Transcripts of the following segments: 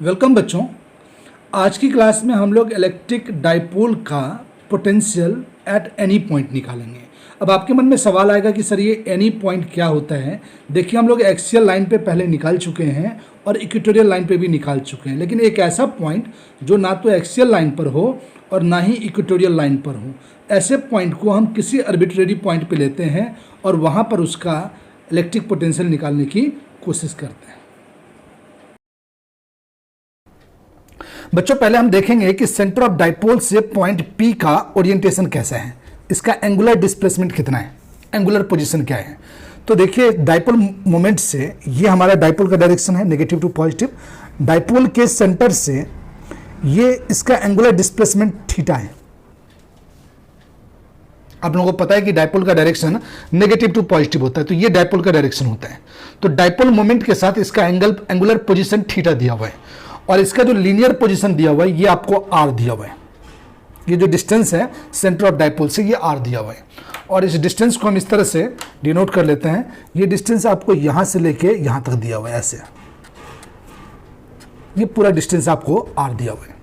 Welcome बच्चों, आज की क्लास में हम लोग इलेक्ट्रिक डाइपोल का पोटेंशियल एट एनी पॉइंट निकालेंगे। अब आपके मन में सवाल आएगा कि सर ये एनी पॉइंट क्या होता है। देखिए, हम लोग एक्सियल लाइन पे पहले निकाल चुके हैं और इक्वेटोरियल लाइन पे भी निकाल चुके हैं, लेकिन एक ऐसा पॉइंट जो ना तो एक्सियल लाइन पर हो और ना ही इक्वेटोरियल लाइन पर हो, ऐसे पॉइंट को हम किसी आर्बिट्रेरी पॉइंट पे लेते हैं और वहाँ पर उसका इलेक्ट्रिक पोटेंशियल निकालने की कोशिश करते हैं। बच्चों, पहले हम देखेंगे कि सेंटर ऑफ डाइपोल से पॉइंट P का ओरिएंटेशन कैसा है, इसका एंगुलर डिस्प्लेसमेंट कितना है, एंगुलर पोजीशन क्या है। तो देखिए, डाइपोल मोमेंट से ये हमारा डाइपोल का डायरेक्शन है नेगेटिव टू पॉजिटिव। डाइपोल के सेंटर से ये इसका एंगुलर डिस्प्लेसमेंट थीटा है। आप लोगों को पता है कि डाइपोल का डायरेक्शन नेगेटिव टू पॉजिटिव होता है, तो ये डाइपोल का डायरेक्शन होता है। तो डाइपोल मोमेंट के साथ इसका एंगुलर पोजीशन थीटा दिया हुआ है और इसका जो लीनियर पोजीशन दिया हुआ है ये आपको आर दिया हुआ है। ये जो डिस्टेंस है सेंटर ऑफ डाइपोल से, ये आर दिया हुआ है और इस डिस्टेंस को हम इस तरह से डिनोट कर लेते हैं। ये डिस्टेंस आपको यहां से लेके यहां तक दिया हुआ है, ऐसे ये पूरा डिस्टेंस आपको आर दिया हुआ है,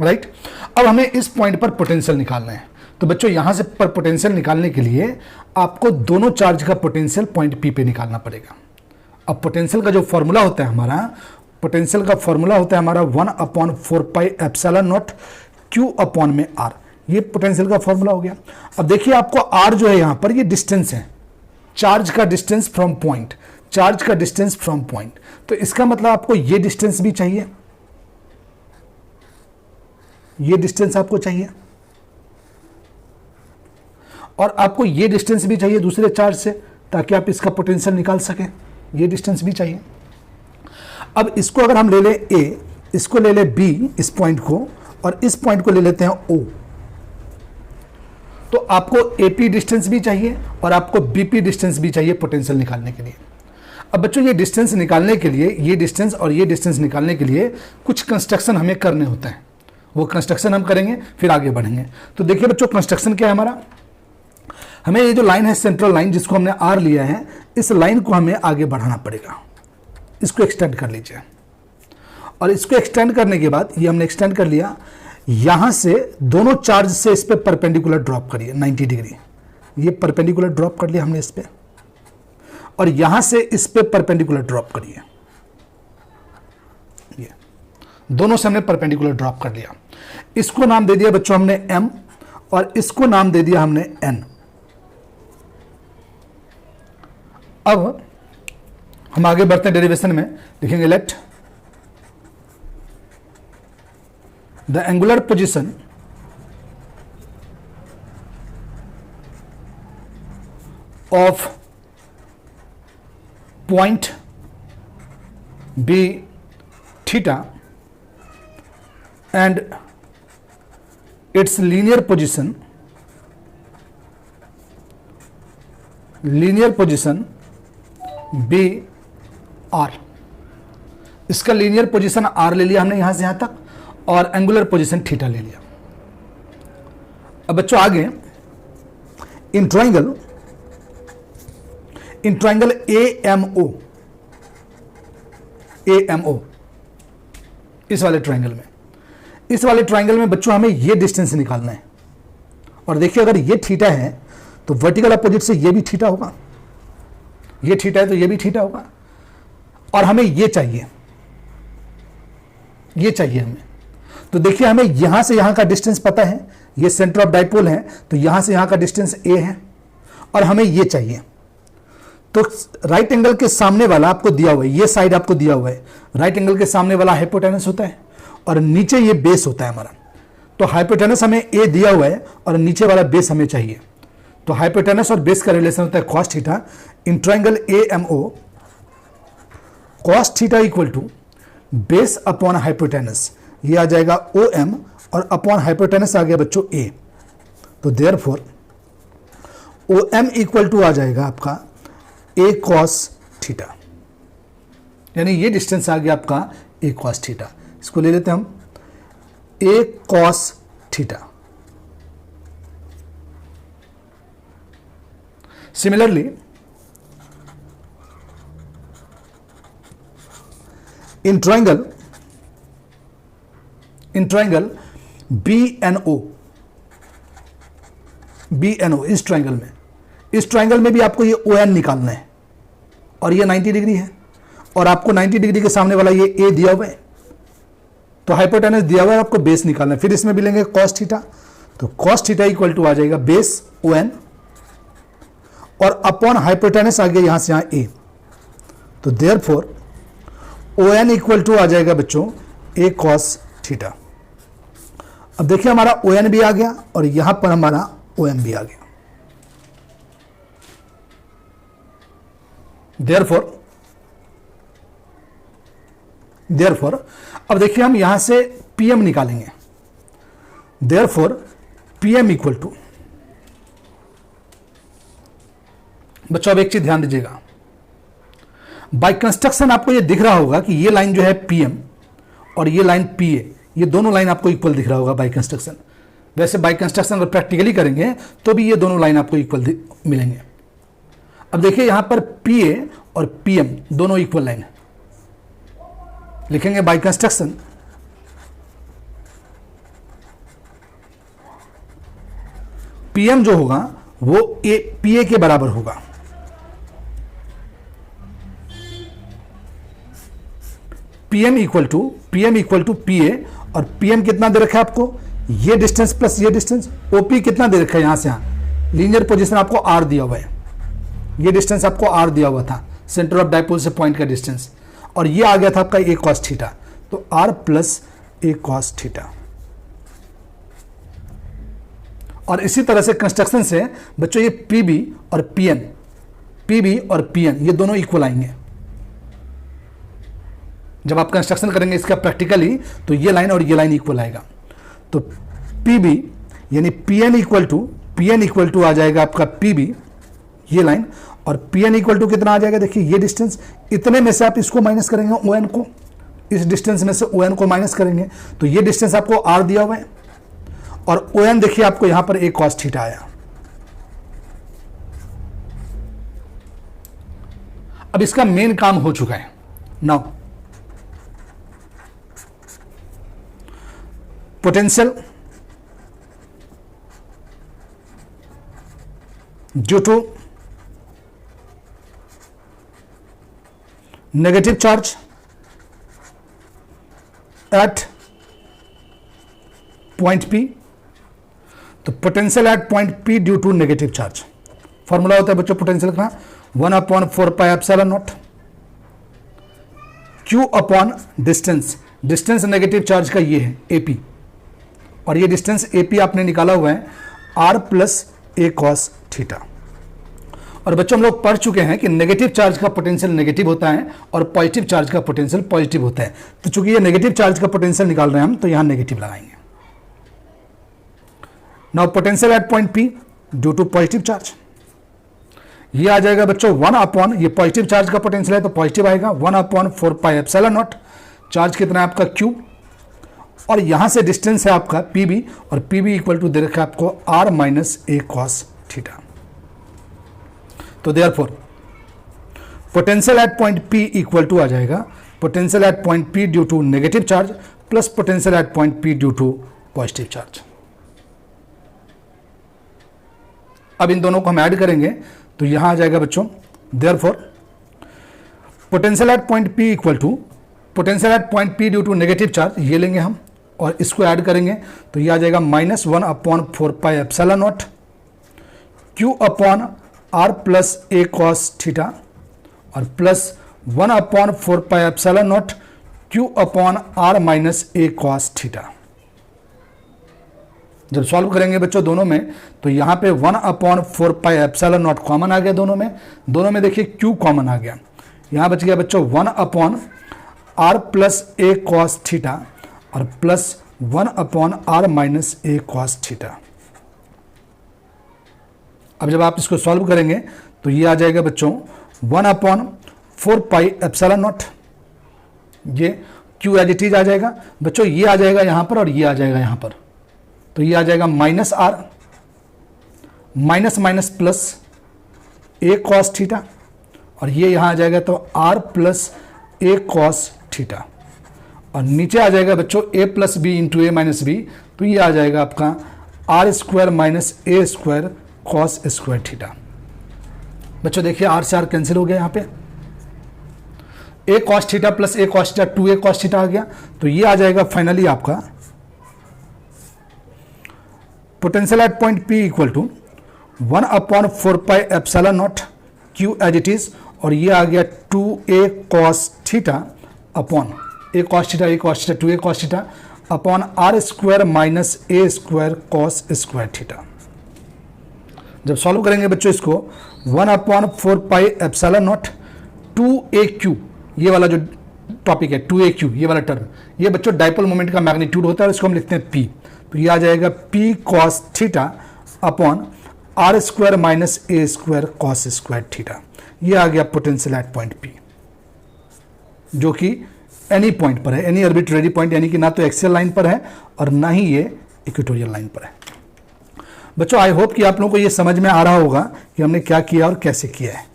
राइट। अब हमें इस पॉइंट पर पोटेंशियल निकालना है। तो बच्चों, यहां से पर पोटेंशियल निकालने के लिए आपको दोनों चार्ज का पोटेंशियल पॉइंट पी पे निकालना पड़ेगा। अब पोटेंशियल का जो फॉर्मूला होता है हमारा, पोटेंशियल का फॉर्मूला होता है हमारा 1/4 pi epsilon not Q upon में R। ये पोटेंशियल का फॉर्मूला हो गया। अब देखिए, आपको R जो है यहां पर, ये डिस्टेंस है, चार्ज का डिस्टेंस फ्रॉम पॉइंट, चार्ज का डिस्टेंस फ्रॉम पॉइंट। तो इसका मतलब आपको ये डिस्टेंस भी चाहिए, ये डिस्टेंस आपको चाहिए और आपको ये डिस्टेंस भी चाहिए दूसरे चार्ज से, ताकि आप इसका पोटेंशियल निकाल सकें। ये डिस्टेंस भी चाहिए। अब इसको अगर हम ले ले A, इसको ले ले B, इस पॉइंट को, और इस पॉइंट को ले लेते हैं O, तो आपको AP डिस्टेंस भी चाहिए और आपको BP डिस्टेंस भी चाहिए पोटेंशियल निकालने के लिए। अब बच्चों, ये डिस्टेंस निकालने के लिए, ये डिस्टेंस और ये डिस्टेंस निकालने के लिए कुछ कंस्ट्रक्शन हमें करने होते हैं। वो कंस्ट्रक्शन हम करेंगे, फिर आगे बढ़ेंगे। तो देखिए बच्चों, कंस्ट्रक्शन क्या है हमारा, हमें ये जो लाइन है सेंट्रल लाइन, जिसको हमने R लिया है, इस लाइन को हमें आगे बढ़ाना पड़ेगा। इसको एक्सटेंड कर लीजिए और इसको एक्सटेंड करने के बाद, ये हमने एक्सटेंड कर लिया, यहां से दोनों चार्ज से इस पे परपेंडिकुलर ड्रॉप करिए 90 डिग्री। ये परपेंडिकुलर ड्रॉप कर लिया हमने इस पे, और यहां से इस पे परपेंडिकुलर ड्रॉप करिए। ये दोनों से हमने परपेंडिकुलर ड्रॉप कर लिया। इसको नाम दे दिया बच्चों हमने M और इसको नाम दे दिया हमने N। अब हम आगे बढ़ते हैं डेरिवेशन में, लिखेंगे let the angular position of point B theta and it's linear position B R। इसका लीनियर पोजीशन R ले लिया हमने यहां से यहां तक और एंगुलर पोजीशन थीटा ले लिया। अब बच्चों आगे, इन ट्रायंगल AMO, इस वाले ट्रायंगल में बच्चों हमें ये डिस्टेंस निकालना है। और देखिए, अगर ये थीटा है तो वर्टिकल अपोजिट से ये भी थीटा होगा, ये थीटा है तो ये भी थीटा होगा, और हमें ये चाहिए हमें। तो देखिए, हमें यहां से यहां का डिस्टेंस पता है, ये सेंटर ऑफ डाइपोल है, तो यहां से यहां का डिस्टेंस A है और हमें ये चाहिए। तो राइट एंगल के सामने वाला आपको दिया हुआ है, ये साइड आपको दिया हुआ है, राइट एंगल के सामने वाला हाइपोटेनस होता है और नीचे ये बेस होता है हमारा। तो हाइपोटेनस हमें A दिया हुआ है और नीचे वाला बेस हमें चाहिए। तो हाइपोटेनस और बेस का रिलेशन होता है cos theta. In triangle AMO cos theta equal to base upon hypotenuse, ये आ जाएगा OM और अपॉन हाइपोटेनस आ गया बच्चों A। तो देयरफॉर OM इक्वल टू आ जाएगा आपका A cos थीटा, यानी ये डिस्टेंस आ गया आपका ए कॉस थीटा। इसको ले लेते हैं हम a cos theta. Similarly in triangle BNO इस ट्रायंगल में भी आपको ये ON निकालना है और ये 90 डिग्री है और आपको 90 डिग्री के सामने वाला ये A दिया हुआ है, तो हाइपोटेनस दिया हुआ है, आपको बेस निकालना है। फिर इसमें भी लेंगे cos थीटा, तो cos थीटा इक्वल टू आ जाएगा बेस ON और अपॉन हाइपोटेनस आ गया यहां से यहां A, तो देयरफॉर ON इक्वल टू आ जाएगा बच्चों ए कॉस थीटा। अब देखिए हमारा ON भी आ गया और यहां पर हमारा OM भी आ गया। देयरफॉर अब देखिए हम यहां से PM निकालेंगे। देयरफॉर PM इक्वल टू, बच्चों अब एक चीज ध्यान दीजिएगा, बाय कंस्ट्रक्शन आपको ये दिख रहा होगा कि ये लाइन जो है PM और ये लाइन PA, ये दोनों लाइन आपको इक्वल दिख रहा होगा बाय कंस्ट्रक्शन। वैसे बाय कंस्ट्रक्शन अगर प्रैक्टिकली करेंगे तो भी ये दोनों लाइन आपको इक्वल मिलेंगे। अब देखिए यहां पर PA और PM दोनों इक्वल लाइन है, लिखेंगे बाय कंस्ट्रक्शन PM जो होगा वो PA के बराबर होगा। PM इक्वल टू PA और PM कितना दे रखा है आपको, ये डिस्टेंस प्लस ये डिस्टेंस। OP कितना दे रखा है, यहां से यहां लीनियर पोजीशन आपको R दिया हुआ है, ये डिस्टेंस आपको R दिया हुआ था, सेंटर ऑफ डायपोल से पॉइंट का डिस्टेंस, और ये आ गया था आपका ए कॉस थीटा, तो R plus a cos theta. और इसी तरह से कंस्ट्रक्शन से बच्चों ये PB और PN ये दोनों इक्वल आएंगे। जब आप कंस्ट्रक्शन करेंगे इसका प्रैक्टिकली तो ये लाइन और ये लाइन इक्वल आएगा, तो PB यानी PN इक्वल टू आ जाएगा आपका PB ये लाइन, और PN इक्वल टू कितना आ जाएगा, देखिए ये डिस्टेंस, इतने में से आप इसको माइनस करेंगे ON को, इस डिस्टेंस में से ON को माइनस करेंगे तो ये डिस्टेंस आपको R दिया हुआ है, और ON देखिए आपको यहां पर ए कॉस थीटा आया। अब इसका मेन काम हो चुका है। Now potential due to negative charge at point P, तो potential at point P due to negative charge, formula होता है बच्चों पोटेंशियल का 1/4πε0 Q upon distance negative charge का ये है AP, और ये डिस्टेंस AP आपने निकाला हुआ है R plus a cos theta. और बच्चों हम लोग पढ़ चुके हैं कि नेगेटिव चार्ज का पोटेंशियल नेगेटिव होता है और पॉजिटिव चार्ज का पोटेंशियल पॉजिटिव होता है, तो चूंकि ये नेगेटिव चार्ज का पोटेंशियल निकाल रहे हैं हम, तो यहां नेगेटिव लगाएंगे। Now potential at point P due to positive charge, ये आ जाएगा बच्चों 1 अपॉन, ये पॉजिटिव चार्ज का पोटेंशियल है तो पॉजिटिव आएगा, 1/4πε0, चार्ज कितना है आपका Q, और यहां से डिस्टेंस है आपका PB, और PB इक्वल टू दे रखा है आपको R minus a cos theta. तो therefore potential at point P equal to आ जाएगा potential at point P due to negative charge plus potential at point P due to positive charge. अब इन दोनों को हम ऐड करेंगे तो यहां आ जाएगा बच्चों, therefore potential at point P equal to potential at point P due to negative charge, ये लेंगे हम और इसको ऐड करेंगे तो ये आ जाएगा -1/4πε0 Q upon R plus a cos theta, और plus 1/4πε0 Q upon R minus a cos theta. जब सॉल्व करेंगे बच्चों दोनों में तो यहां पे 1/4πε0 कॉमन आ गया, दोनों में देखिए Q कॉमन आ गया, यहां बच गया बच्चों 1/R plus a cos theta और plus 1/R minus a cos theta. अब जब आप इसको सॉल्व करेंगे तो ये आ जाएगा बच्चों 1/4πε0, ये Q एज इट इज आ जाएगा बच्चों, ये आ जाएगा यहां पर और ये आ जाएगा यहां पर, तो ये आ जाएगा minus r minus minus plus a cos theta, और ये यहां आ जाएगा तो r plus a cos theta, और नीचे आ जाएगा बच्चों a plus b into a minus b, तो ये आ जाएगा आपका r square minus a square cos square theta. बच्चों देखिए आर से आर कैंसिल हो गया, यहाँ पे a cos theta plus a cos theta 2 a cos theta आ गया, तो ये आ जाएगा फाइनली आपका potential at point P equal to 1/4 pi epsilon naught Q as it is, और ये आ गया 2a cos theta upon a cos theta 2a cos theta upon r square minus a square cos square theta. जब solve करेंगे बच्चों इसको 1/4 pi epsilon not 2aq, ये वाला जो टॉपिक है 2aq, ये वाला टर्म, ये बच्चों डाइपोल मोमेंट का मैग्नीट्यूड होता है, इसको हम लिखते हैं p, तो ये आ जाएगा p cos theta upon r square minus a square cos square theta. ये आ गया पोटेंशियल एट पॉइंट p, जो कि एनी पॉइंट पर है, एनी आर्बिट्रेरी पॉइंट, यानी कि ना तो एक्सियल लाइन पर है और ना ही ये इक्वेटोरियल लाइन पर है। बच्चों आई होप कि आप लोगों को ये समझ में आ रहा होगा कि हमने क्या किया और कैसे किया है,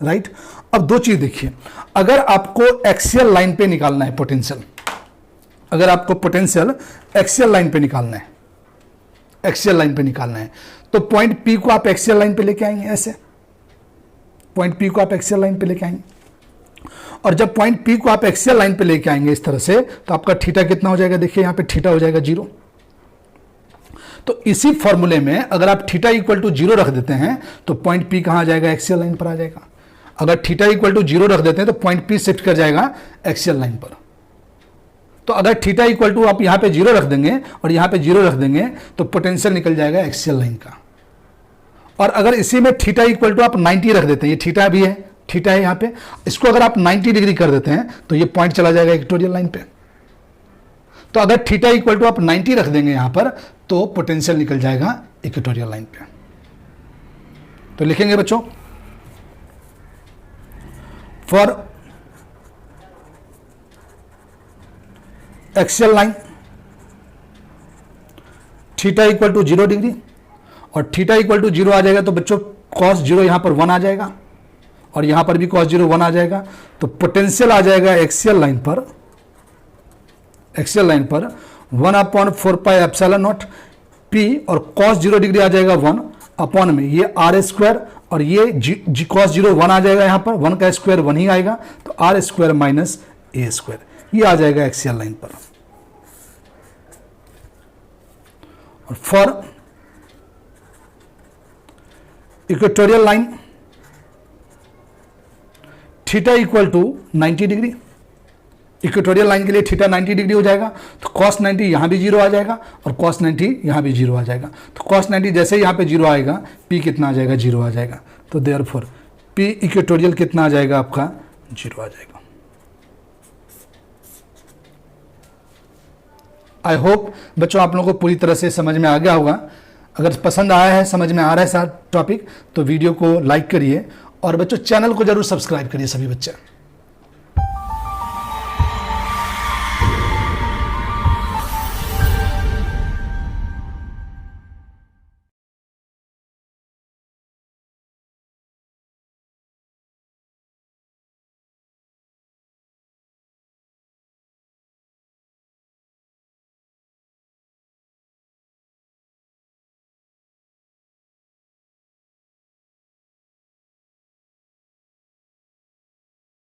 राइट। अब दो चीज देखिए, अगर आपको एक्सियल लाइन पे निकालना है पोटेंशियल, अगर आपको पोटेंशियल एक्सियल लाइन पे निकालना है, एक्सियल लाइन पे निकालना है, तो पॉइंट पी को आप एक्सियल लाइन पे लेके आएंगे, ऐसे पॉइंट पी को आप एक्सियल लाइन पे लेके आएंगे, और जब पॉइंट पी को आप एक्सियल लाइन पे लेके आएंगे इस तरह से, तो आपका थीटा कितना हो जाएगा, देखिए यहां पे थीटा हो जाएगा 0। तो इसी फॉर्मूले में अगर आप थीटा इक्वल टू 0 रख देते हैं तो पॉइंट पी कहां आ जाएगा, एक्सियल लाइन पर आ जाएगा। अगर थीटा इक्वल टू 0 रख देते हैं तो पॉइंट पी शिफ्ट कर जाएगा एक्सियल लाइन पर। तो अगर थीटा इक्वल टू आप यहां पे 0 रख देंगे और यहां पे 0 रख देंगे तो पोटेंशियल निकल जाएगा एक्सियल लाइन का। और अगर इसी में थीटा इक्वल टू आप 90 रख देते हैं, ये थीटा भी है, थीटा है यहां पे, इसको अगर आप 90 डिग्री कर देते हैं तो ये पॉइंट चला जाएगा इक्वेटोरियल लाइन पे। तो अगर थीटा इक्वल टू आप 90 रख देंगे यहां पर तो पोटेंशियल निकल जाएगा इक्वेटोरियल लाइन पे। तो लिखेंगे बच्चों, for axial line theta equal to 0 degree, और थीटा इक्वल टू 0 आ जाएगा तो बच्चों cos 0 यहां पर 1 आ जाएगा और यहां पर भी cos 0 1 आ जाएगा, तो पोटेंशियल आ जाएगा एक्सियल लाइन पर 1/4 पाई एप्सिलॉन नॉट p, और cos 0 डिग्री आ जाएगा 1 अपॉन में ये आर स्क्वायर, और ये cos 0 1 आ जाएगा, यहां पर 1 का स्क्वायर 1 ही आएगा, तो r square minus a square, ये आ जाएगा एक्सियल लाइन पर। और for equatorial line theta equal to 90 degree, equatorial line के लिए थीटा 90 डिग्री हो जाएगा, तो cos 90 यहां भी 0 आ जाएगा और cos 90 यहां भी 0 आ जाएगा। तो cos 90 जैसे यहां पे 0 आएगा, p कितना आ जाएगा, 0 आ जाएगा, तो देयरफॉर p इक्वेटोरियल कितना आ जाएगा आपका, 0 आ जाएगा। आई होप बच्चों आप लोगों को पूरी तरह से समझ में आ गया होगा। अगर पसंद आया है, समझ में आ रहा है सारा टॉपिक, तो वीडियो को लाइक करिए और बच्चों चैनल को जरूर सब्सक्राइब करिए सभी बच्चे।